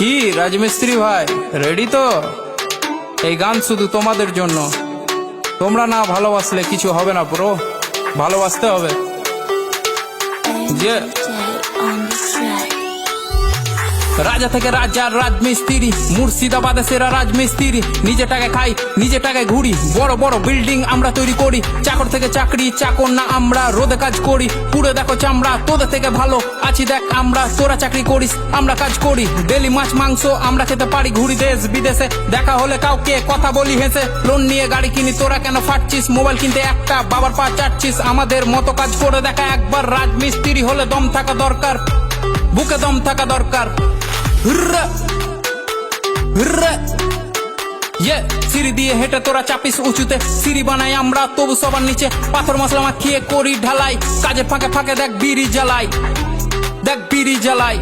কি রাজমিস্ত্রি ভাই রেডি তো? এই গান শুধু তোমাদের জন্য। তোমরা না ভালোবাসলে কিছু হবে না ব্রো, ভালোবাসতে হবে। যে রাজা থেকে রাজা রাজমিস্ত্রি, মুর্শিদাবাদে সেরা রাজমিস্ত্রি। নিজে টাকা খাই নিজে টাকায় ঘুরি, বড় বড় বিল্ডিং আমরা তৈরি করি। চাকর থেকে চাকরি, চাকর না আমরা, রোদে কাজ করি। পুরো দেখো চামড়া, তোদের থেকে ভালো আছি দেখ আমরা। তোরা চাকরি করিস আমরা কাজ করি, ডেলি মাছ মাংস আমরা খেতে পারি। ঘুরি দেশ বিদেশে, দেখা হলে কাউকে কথা বলি হেসে। লোন নিয়ে গাড়ি কিনি, তোরা কেন ফাটছিস? মোবাইল কিনতে একটা বাবার পা চাটছিস। আমাদের মতো কাজ করে দেখা একবার। রাজমিস্ত্রি হলে দম থাকা দরকার, বুকে দম থাকা দরকার। সিঁড়ি দিয়ে হেঁটে তোরা চাপিস উঁচুতে, সিঁড়ি বানাই আমরা তবু সবার নিচে। পাথর মশলা মাখিয়ে করি ঢালাই, কাজের ফাঁকে ফাঁকে দেখ বিড়ি জ্বালাই, দেখ বিড়ি জ্বালাই।